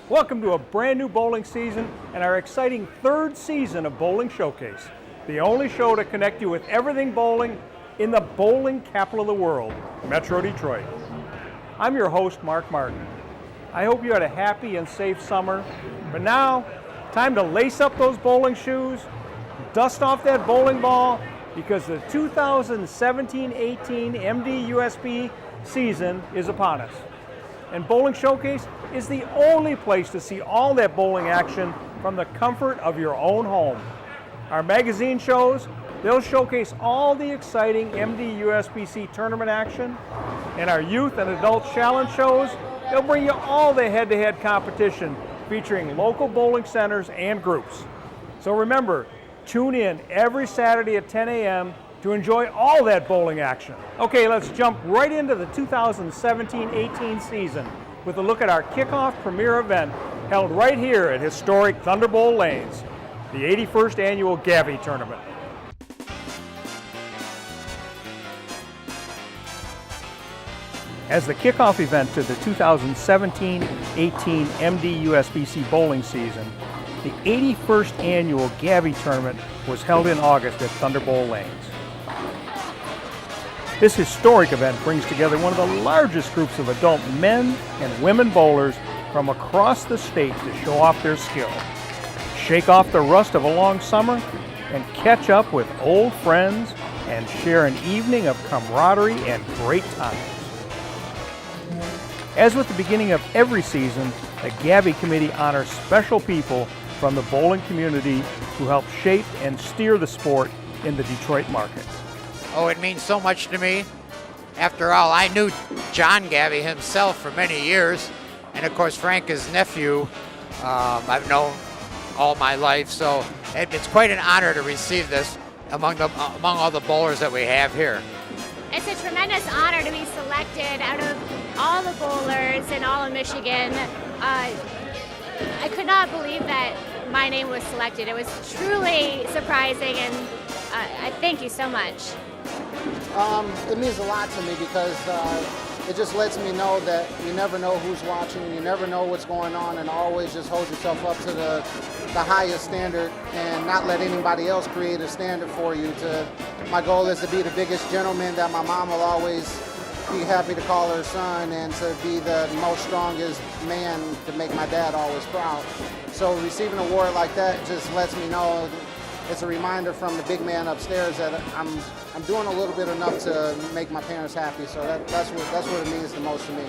Welcome to a brand new bowling season and our exciting third season of Bowling Showcase, the only show to connect you with everything bowling in the bowling capital of the world, Metro Detroit. I'm your host, Mark Martin. I hope you had a happy and safe summer, but now, time to lace up those bowling shoes, dust off that bowling ball, because the 2017-18 MD USB season is upon us. And Bowling Showcase is the only place to see all that bowling action from the comfort of your own home. Our magazine shows, they'll showcase all the exciting MD USBC tournament action, and our youth and adult challenge shows, they'll bring you all the head-to-head competition featuring local bowling centers and groups. So remember, tune in every Saturday at 10 a.m. to enjoy all that bowling action. Okay, let's jump right into the 2017-18 season with a look at our kickoff premier event held right here at historic Thunderbowl Lanes, the 81st annual Gavie tournament. As the kickoff event to the 2017-18 MD USBC bowling season, the 81st annual Gavie tournament was held in August at Thunderbowl Lanes. This historic event brings together one of the largest groups of adult men and women bowlers from across the state to show off their skill, shake off the rust of a long summer, and catch up with old friends and share an evening of camaraderie and great times. As with the beginning of every season, the Gabby Committee honors special people from the bowling community who help shape and steer the sport in the Detroit market. Oh, it means so much to me. After all, I knew John Gavie himself for many years, and of course Frank, his nephew, I've known all my life, so it's quite an honor to receive this among all the bowlers that we have here. It's a tremendous honor to be selected out of all the bowlers in all of Michigan. I could not believe that my name was selected. It was truly surprising, and I thank you so much. It means a lot to me because it just lets me know that you never know who's watching, you never know what's going on, and always just hold yourself up to the highest standard and not let anybody else create a standard for you. My goal is to be the biggest gentleman that my mom will always be happy to call her son, and to be the most strongest man to make my dad always proud. So receiving an award like that just lets me know, it's a reminder from the big man upstairs that I'm doing a little bit enough to make my parents happy. So that's what it means the most to me.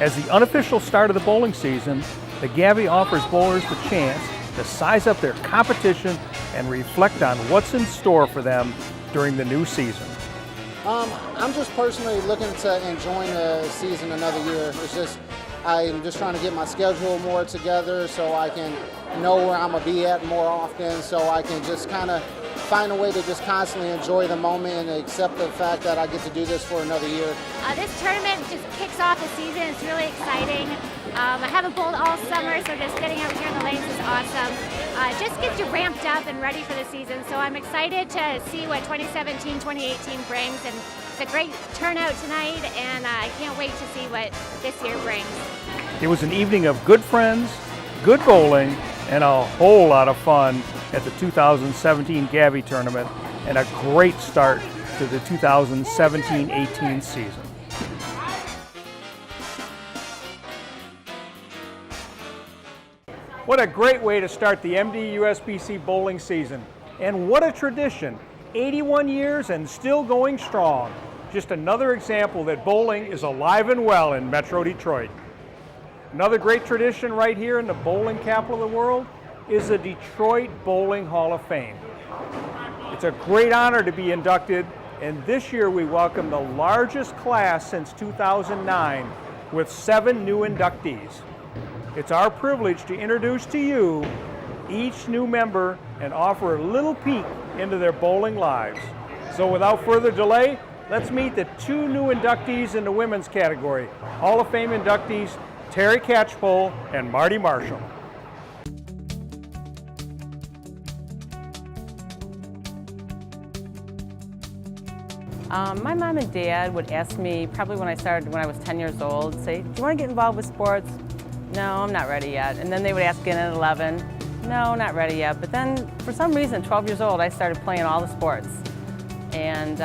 As the unofficial start of the bowling season, the Gavie offers bowlers the chance to size up their competition and reflect on what's in store for them during the new season. I'm just personally looking to enjoy the season another year. I'm just trying to get my schedule more together so I can know where I'm going to be at more often, so I can just kind of find a way to just constantly enjoy the moment and accept the fact that I get to do this for another year. This tournament just kicks off the season. It's really exciting. I haven't bowled all summer, so just getting out here in the lanes is awesome. Just gets you ramped up and ready for the season, so I'm excited to see what 2017-2018 brings, and it's a great turnout tonight, and I can't wait to see what this year brings. It was an evening of good friends, good bowling, and a whole lot of fun at the 2017 Gavie tournament, and a great start to the 2017-18 season. What a great way to start the MD USBC bowling season. And what a tradition. 81 years and still going strong. Just another example that bowling is alive and well in Metro Detroit. Another great tradition right here in the bowling capital of the world is the Detroit Bowling Hall of Fame. It's a great honor to be inducted, and this year we welcome the largest class since 2009 with 7 new inductees. It's our privilege to introduce to you each new member and offer a little peek into their bowling lives. So without further delay, let's meet the 2 new inductees in the women's category, Hall of Fame inductees Terry Catchpole and Marty Marshall. My mom and dad would ask me, probably when I was 10 years old, say, do you want to get involved with sports? no, I'm not ready yet. And then they would ask again at 11, no, not ready yet. But then for some reason, 12 years old, I started playing all the sports. And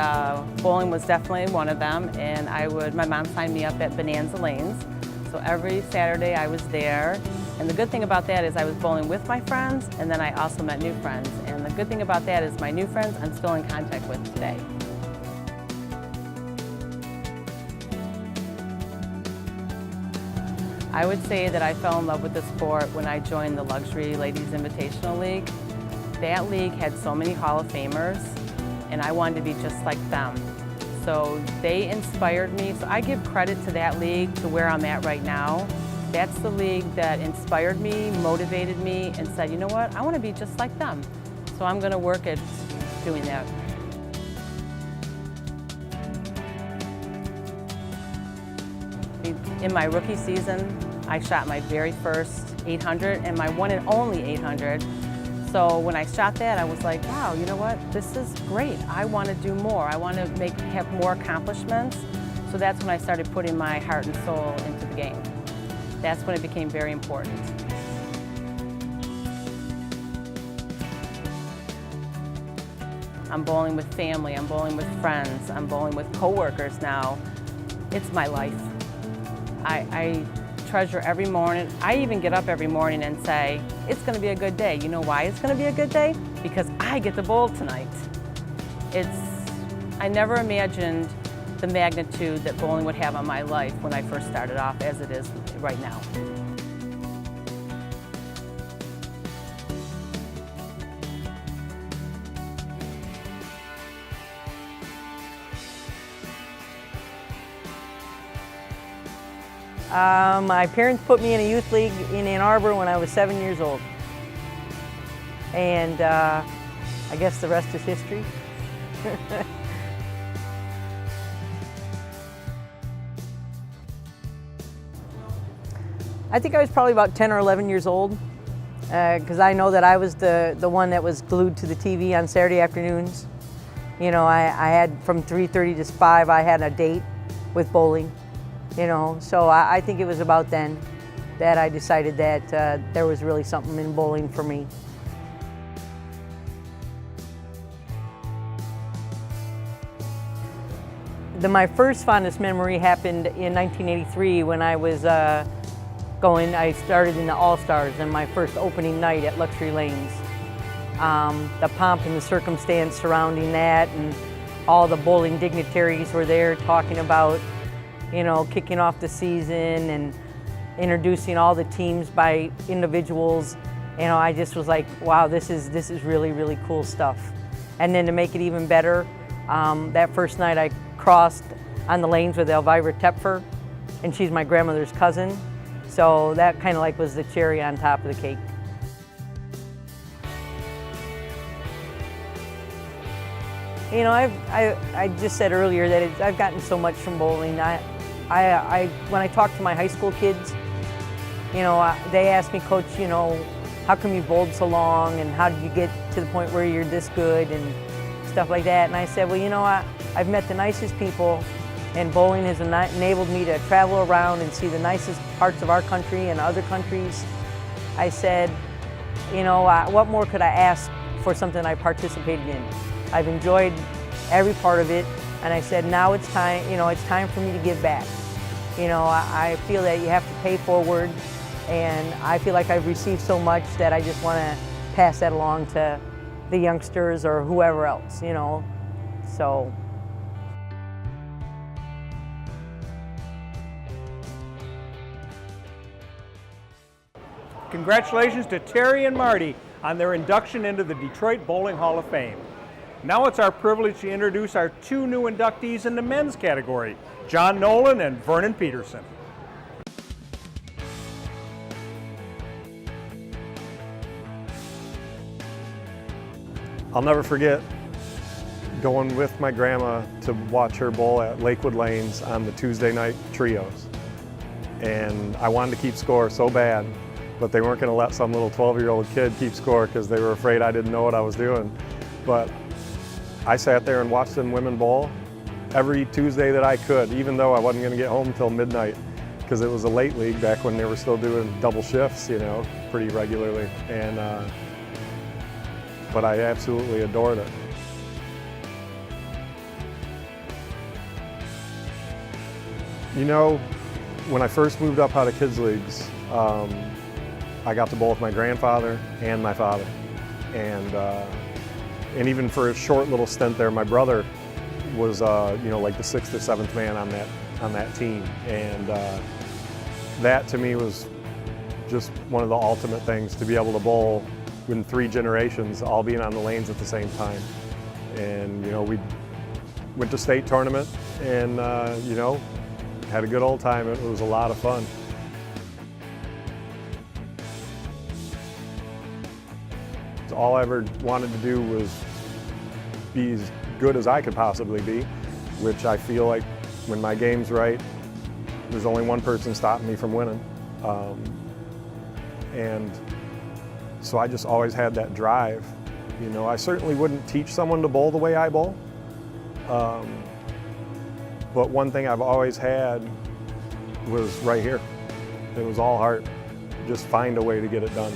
bowling was definitely one of them. And my mom signed me up at Bonanza Lanes. So every Saturday I was there. And the good thing about that is I was bowling with my friends, and then I also met new friends. And the good thing about that is my new friends I'm still in contact with today. I would say that I fell in love with the sport when I joined the Luxury Ladies Invitational League. That league had so many Hall of Famers, and I wanted to be just like them. So they inspired me. So I give credit to that league to where I'm at right now. That's the league that inspired me, motivated me, and said, you know what, I want to be just like them. So I'm going to work at doing that. In my rookie season, I shot my very first 800 and my one and only 800. So when I shot that, I was like, wow, you know what, this is great. I want to do more. I want to have more accomplishments. So that's when I started putting my heart and soul into the game. That's when it became very important. I'm bowling with family, I'm bowling with friends, I'm bowling with coworkers now. It's my life. I treasure every morning. I even get up every morning and say, it's gonna be a good day. You know why it's gonna be a good day? Because I get to bowl tonight. I never imagined the magnitude that bowling would have on my life when I first started off as it is right now. My parents put me in a youth league in Ann Arbor when I was 7 years old. And I guess the rest is history. I think I was probably about 10 or 11 years old, because I know that I was the one that was glued to the TV on Saturday afternoons. You know, I had from 3:30 to 5, I had a date with bowling. You know, so I think it was about then that I decided that there was really something in bowling for me. My first fondest memory happened in 1983 when I was I started in the All-Stars and my first opening night at Luxury Lanes. The pomp and the circumstance surrounding that, and all the bowling dignitaries were there talking about, you know, kicking off the season and introducing all the teams by individuals. You know, I just was like, wow, this is really, really cool stuff. And then to make it even better, that first night I crossed on the lanes with Elvira Tepfer, and she's my grandmother's cousin. So that kind of like was the cherry on top of the cake. You know, I just said earlier that I've gotten so much from bowling. When I talk to my high school kids, you know, they ask me, Coach, you know, how come you bowled so long, and how did you get to the point where you're this good, and stuff like that. And I said, well, you know, I've met the nicest people, and bowling has enabled me to travel around and see the nicest parts of our country and other countries. I said, you know, what more could I ask for something I participated in? I've enjoyed every part of it, and I said, now it's time, you know, it's time for me to give back. You know, I feel that you have to pay forward, and I feel like I've received so much that I just want to pass that along to the youngsters or whoever else, you know, so. Congratulations to Terry and Marty on their induction into the Detroit Bowling Hall of Fame. Now it's our privilege to introduce our two new inductees in the men's category, John Nolan and Vernon Pederson. I'll never forget going with my grandma to watch her bowl at Lakewood Lanes on the Tuesday night trios. And I wanted to keep score so bad, but they weren't going to let some little 12-year-old kid keep score because they were afraid I didn't know what I was doing. But I sat there and watched them women bowl every Tuesday that I could, even though I wasn't going to get home until midnight. because it was a late league back when they were still doing double shifts, you know, pretty regularly. And but I absolutely adored it. You know, when I first moved up out of kids leagues, I got to bowl with my grandfather and my father, and even for a short little stint there, my brother was you know, like the 6th or 7th man on that team, and that to me was just one of the ultimate things, to be able to bowl in 3 generations all being on the lanes at the same time. And you know, we went to state tournament and you know, had a good old time. It was a lot of fun. All I ever wanted to do was be as good as I could possibly be, which I feel like when my game's right, there's only one person stopping me from winning. And so I just always had that drive. You know, I certainly wouldn't teach someone to bowl the way I bowl. But one thing I've always had was right here. It was all heart. Just find a way to get it done.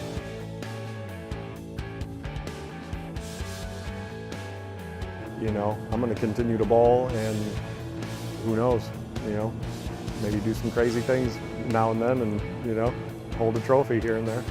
You know, I'm going to continue to bowl, and who knows, you know, maybe do some crazy things now and then, and, you know, hold a trophy here and there.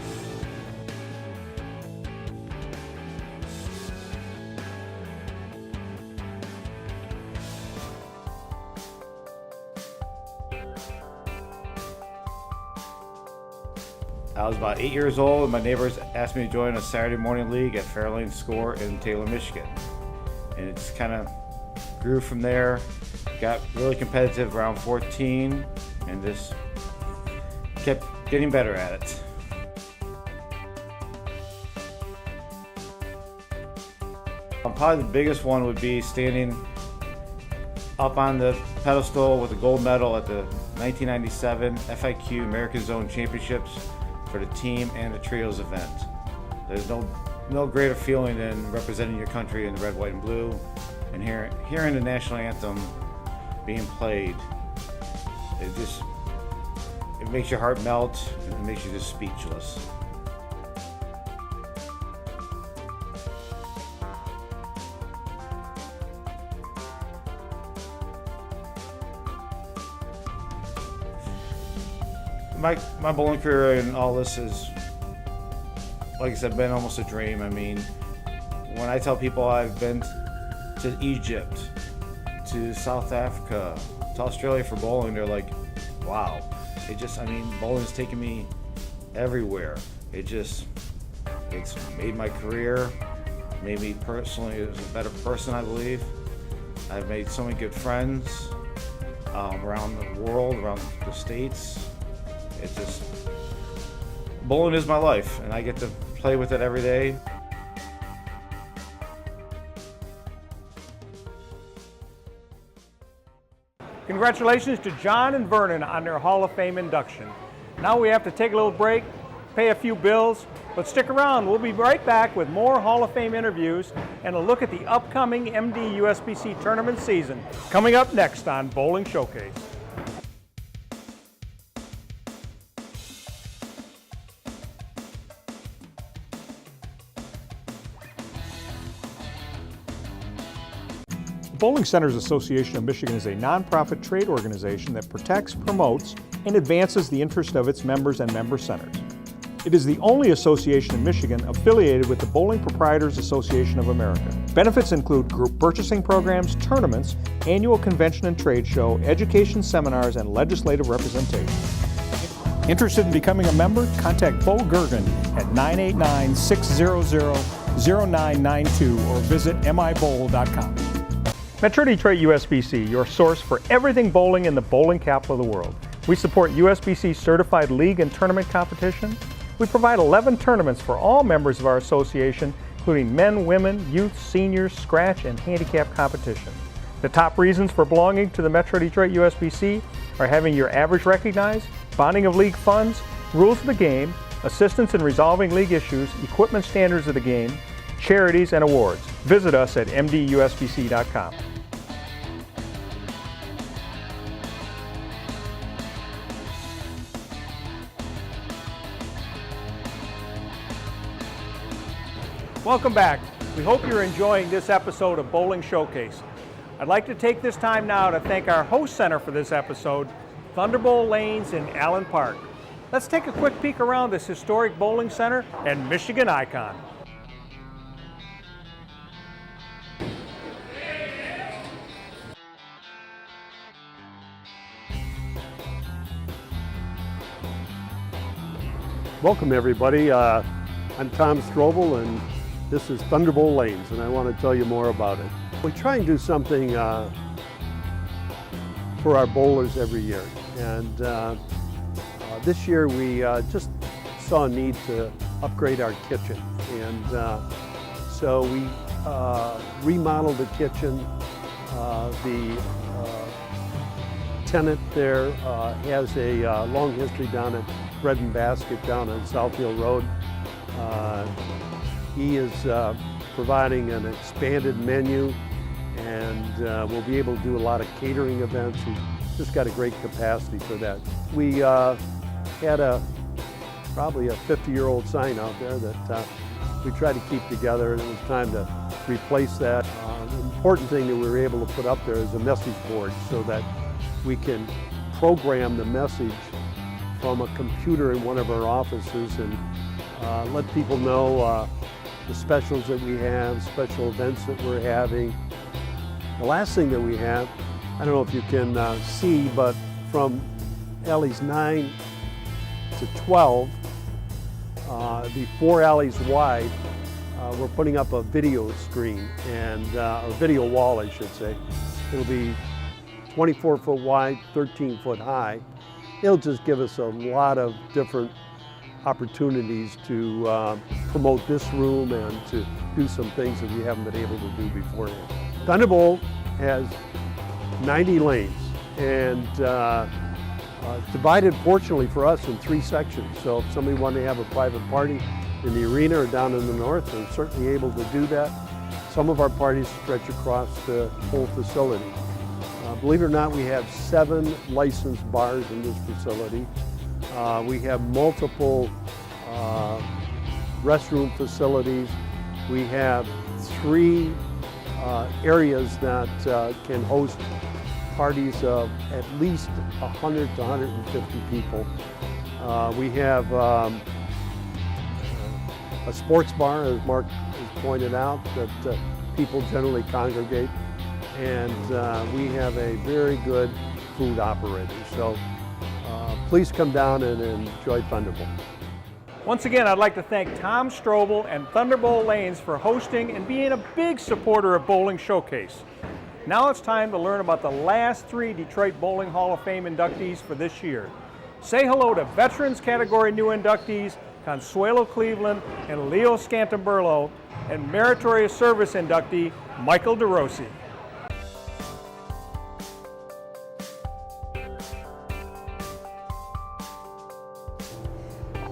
I was about 8 years old, and my neighbors asked me to join a Saturday morning league at Fairlane Score in Taylor, Michigan. And it just kind of grew from there, got really competitive around 14, and just kept getting better at it. Probably the biggest one would be standing up on the pedestal with a gold medal at the 1997 FIQ American Zone Championships for the team and the trios event. There's no greater feeling than representing your country in the red, white, and blue, and hearing the national anthem being played. It makes your heart melt, and it makes you just speechless. My bowling career and all this is, like I said, been almost a dream. I mean, when I tell people I've been to Egypt, to South Africa, to Australia for bowling, they're like, wow. Bowling's taken me everywhere. It's made my career, made me personally a better person, I believe. I've made so many good friends around the world, around the States. Bowling is my life, and I get to play with it every day. Congratulations to John and Vernon on their Hall of Fame induction. Now we have to take a little break, pay a few bills, but stick around. We'll be right back with more Hall of Fame interviews and a look at the upcoming MD USBC tournament season, coming up next on Bowling Showcase. Bowling Centers Association of Michigan is a nonprofit trade organization that protects, promotes, and advances the interest of its members and member centers. It is the only association in Michigan affiliated with the Bowling Proprietors Association of America. Benefits include group purchasing programs, tournaments, annual convention and trade show, education seminars, and legislative representation. Interested in becoming a member? Contact Bo Gergen at 989-600-0992 or visit mibowl.com. Metro Detroit USBC, your source for everything bowling in the bowling capital of the world. We support USBC certified league and tournament competition. We provide 11 tournaments for all members of our association, including men, women, youth, seniors, scratch, and handicap competition. The top reasons for belonging to the Metro Detroit USBC are having your average recognized, bonding of league funds, rules of the game, assistance in resolving league issues, equipment standards of the game, charities, and awards. Visit us at mdusbc.com. Welcome back. We hope you're enjoying this episode of Bowling Showcase. I'd like to take this time now to thank our host center for this episode, Thunderbowl Lanes in Allen Park. Let's take a quick peek around this historic bowling center and Michigan icon. Welcome everybody. I'm Tom Strobel and this is Thunderbowl Lanes and I want to tell you more about it. We try and do something for our bowlers every year, and this year we just saw a need to upgrade our kitchen, and so we remodeled the kitchen. The tenant there has a long history down at Bread and Basket down on Southfield Road. He is providing an expanded menu, and we'll be able to do a lot of catering events. He's just got a great capacity for that. We had probably a 50-year-old sign out there that we tried to keep together, and it was time to replace that. The important thing that we were able to put up there is a message board so that we can program the message from a computer in one of our offices and let people know the specials that we have, special events that we're having. The last thing that we have, I don't know if you can see, but from alleys 9 to 12, the 4 alleys wide, we're putting up a video screen, and a video wall, I should say. It'll be 24 foot wide, 13 foot high. It'll just give us a lot of different opportunities to promote this room and to do some things that we haven't been able to do beforehand. Thunderbowl has 90 lanes, and it's divided, fortunately for us, in 3 sections. So if somebody wanted to have a private party in the arena or down in the north, they're certainly able to do that. Some of our parties stretch across the whole facility. Believe it or not, we have 7 licensed bars in this facility. We have multiple restroom facilities. We have 3 areas that can host parties of at least 100 to 150 people. We have a sports bar, as Mark has pointed out, that people generally congregate. And we have a very good food operator. So please come down and enjoy Thunderbowl. Once again, I'd like to thank Tom Strobel and Thunderbowl Lanes for hosting and being a big supporter of Bowling Showcase. Now it's time to learn about the last 3 Detroit Bowling Hall of Fame inductees for this year. Say hello to Veterans Category new inductees Consuelo Cleveland and Leo Scantamburlo, and Meritorious Service inductee Michael DeRossi.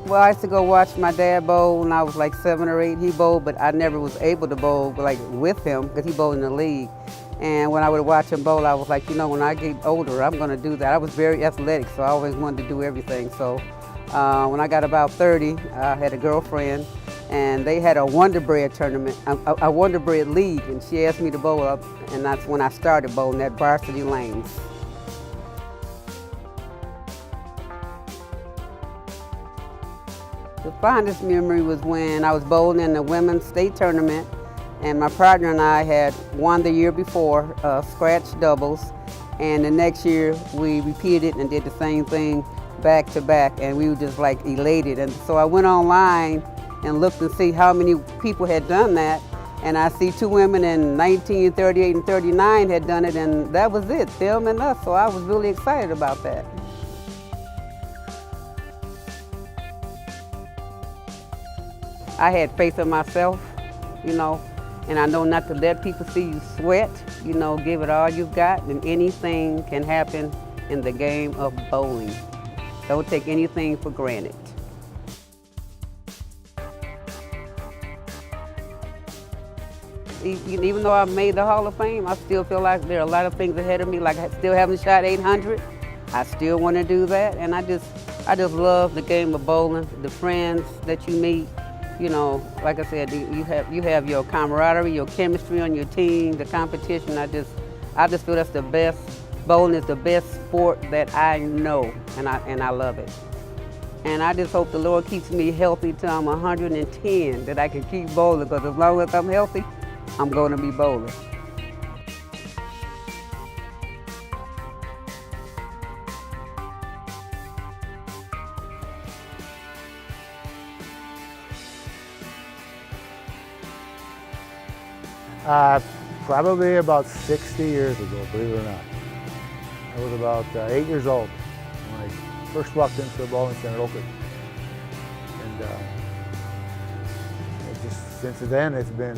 Well, I used to go watch my dad bowl when I was like 7 or 8. He bowled, but I never was able to bowl like with him because he bowled in the league. And when I would watch him bowl, I was like, you know, when I get older, I'm going to do that. I was very athletic, so I always wanted to do everything. So when I got about 30, I had a girlfriend, and they had a Wonder Bread tournament, a Wonder Bread league, and she asked me to bowl up, and that's when I started bowling at Varsity Lanes. The fondest memory was when I was bowling in the women's state tournament, and my partner and I had won the year before, scratch doubles, and the next year we repeated and did the same thing back to back, and we were just like elated. And so I went online and looked and see how many people had done that, and I see 2 women in 1938 and 39 had done it, and that was it, them and us, so I was really excited about that. I had faith in myself, you know, and I know not to let people see you sweat, you know, give it all you've got, and anything can happen in the game of bowling. Don't take anything for granted. Even though I made the Hall of Fame, I still feel like there are a lot of things ahead of me, like I still haven't shot 800. I still want to do that, and I just love the game of bowling, the friends that you meet, You know, like I said, you have your camaraderie, your chemistry on your team, the competition. I just feel that's the best. Bowling is the best sport that I know, and I love it. And I just hope the Lord keeps me healthy till I'm 110, that I can keep bowling, because as long as I'm healthy, I'm going to be bowling. Probably about 60 years ago, believe it or not. I was about 8 years old when I first walked into the bowling center in Oakland. And since then, it's been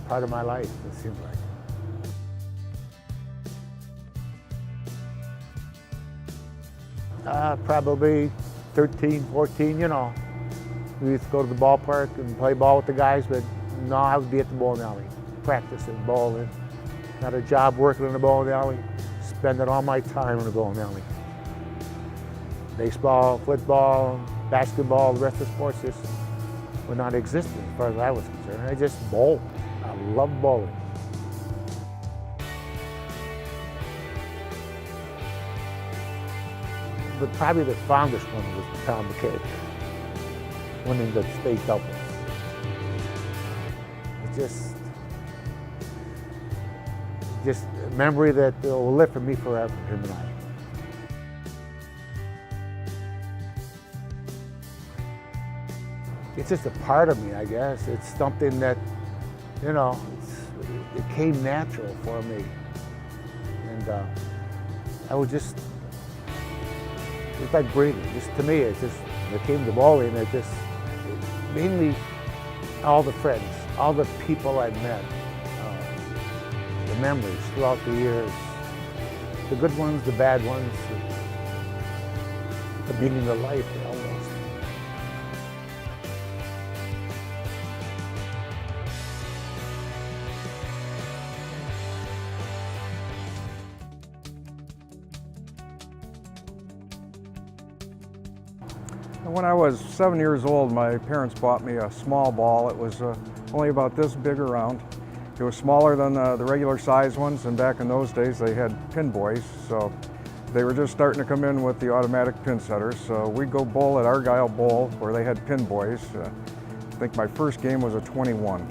part of my life, it seems like. Probably 13, 14, you know. We used to go to the ballpark and play ball with the guys, but no, I would be at the bowling alley, practicing bowling. Got a job working in the bowling alley, spending all my time in the bowling alley. Baseball, football, basketball, the rest of the sports just were not existent as far as I was concerned. I just bowled. I love bowling. But probably the fondest one was Tom McKay, winning the state doubles. It's just a memory that will live for me forever, him and I. It's just a part of me, I guess. It's something that, you know, it came natural for me. And I would just, it's like breathing. Just to me, it came to bowling, mainly all the friends, all the people I met, the memories throughout the years, the good ones, the bad ones, the meaning of life almost. When I was 7 years old, my parents bought me a small ball. It was only about this big around. It was smaller than the regular size ones, and back in those days they had pin boys, so they were just starting to come in with the automatic pin setters. So we'd go bowl at Argyle Bowl, where they had pin boys. I think my first game was a 21.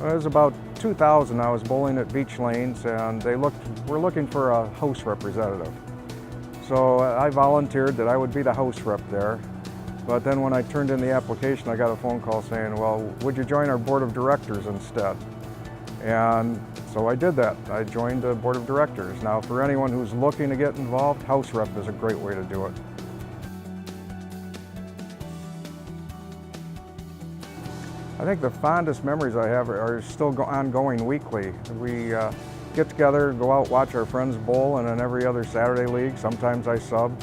It was about 2000. I was bowling at Beach Lanes, and they were looking for a house representative. So I volunteered that I would be the house rep there. But then when I turned in the application, I got a phone call saying, well, would you join our board of directors instead? And so I did that. I joined the board of directors. Now, for anyone who's looking to get involved, house rep is a great way to do it. I think the fondest memories I have are still ongoing weekly. We get together, go out, watch our friends bowl, and then every other Saturday league, sometimes I sub.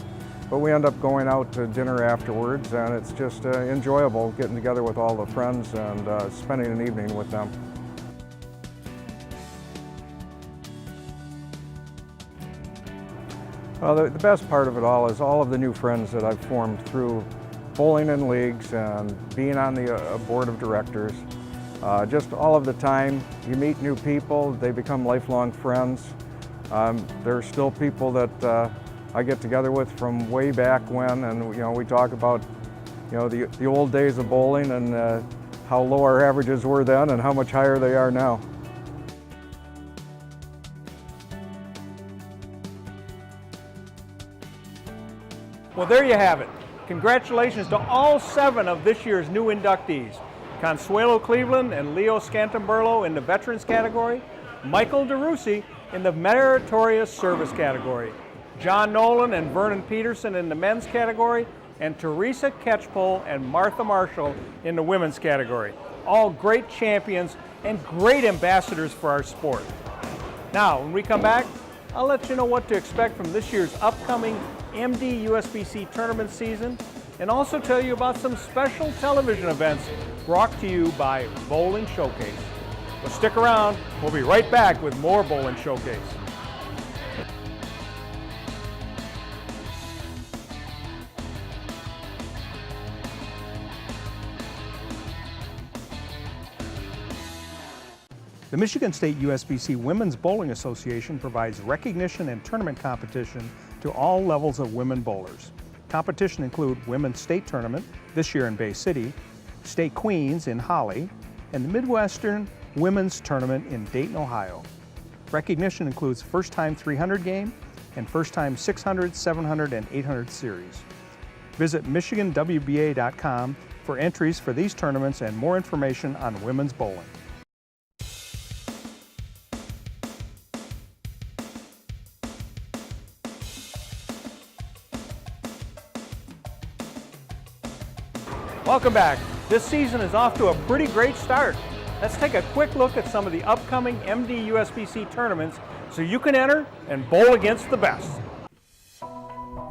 But we end up going out to dinner afterwards, and it's just enjoyable getting together with all the friends and spending an evening with them. Well, the best part of it all is all of the new friends that I've formed through bowling in leagues and being on the board of directors. Just all of the time, you meet new people, they become lifelong friends. There are still people that I get together with from way back when, and we talk about the old days of bowling and how low our averages were then and how much higher they are now. Well, there you have it. Congratulations to all 7 of this year's new inductees. Consuelo Cleveland and Leo Scantamburlo in the Veterans category, Michael DeRusi in the Meritorious Service category, John Nolan and Vernon Pederson in the men's category, and Teresa Catchpole and Martha Marshall in the women's category. All great champions and great ambassadors for our sport. Now, when we come back, I'll let you know what to expect from this year's upcoming MD Usbc tournament season, and also tell you about some special television events brought to you by Bowling Showcase. Well, stick around. We'll be right back with more Bowling Showcase. The Michigan State USBC Women's Bowling Association provides recognition and tournament competition to all levels of women bowlers. Competition include Women's State Tournament, this year in Bay City, State Queens in Holly, and the Midwestern Women's Tournament in Dayton, Ohio. Recognition includes first-time 300 game and first-time 600, 700, and 800 series. Visit MichiganWBA.com for entries for these tournaments and more information on women's bowling. Welcome back. This season is off to a pretty great start. Let's take a quick look at some of the upcoming MD USBC tournaments so you can enter and bowl against the best.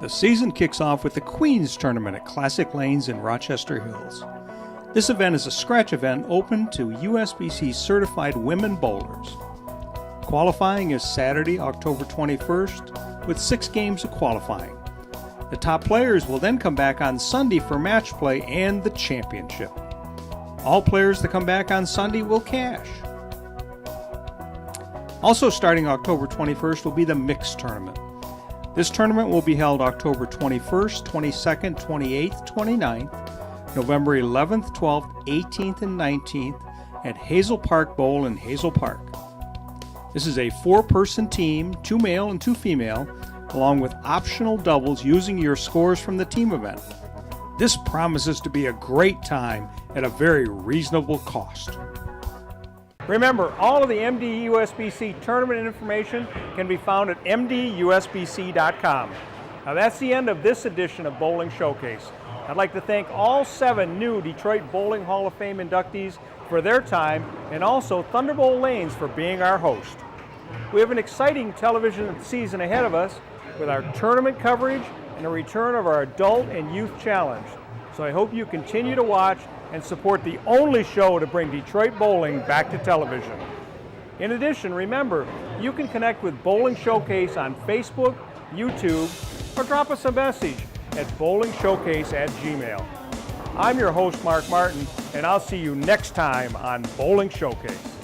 The season kicks off with the Queens Tournament at Classic Lanes in Rochester Hills. This event is a scratch event open to USBC certified women bowlers. Qualifying is Saturday, October 21st, with 6 games of qualifying. The top players will then come back on Sunday for match play and the championship. All players that come back on Sunday will cash. Also starting October 21st will be the Mixed Tournament. This tournament will be held October 21st, 22nd, 28th, 29th, November 11th, 12th, 18th, and 19th at Hazel Park Bowl in Hazel Park. This is a 4-person team, 2 male and 2 female, along with optional doubles using your scores from the team event. This promises to be a great time at a very reasonable cost. Remember, all of the MD USBC tournament information can be found at mdusbc.com. Now that's the end of this edition of Bowling Showcase. I'd like to thank all 7 new Detroit Bowling Hall of Fame inductees for their time, and also Thunderbowl Lanes for being our host. We have an exciting television season ahead of us with our tournament coverage and a return of our Adult and Youth Challenge. So I hope you continue to watch and support the only show to bring Detroit bowling back to television. In addition, remember, you can connect with Bowling Showcase on Facebook, YouTube, or drop us a message at bowlingshowcase@gmail.com. I'm your host, Mark Martin, and I'll see you next time on Bowling Showcase.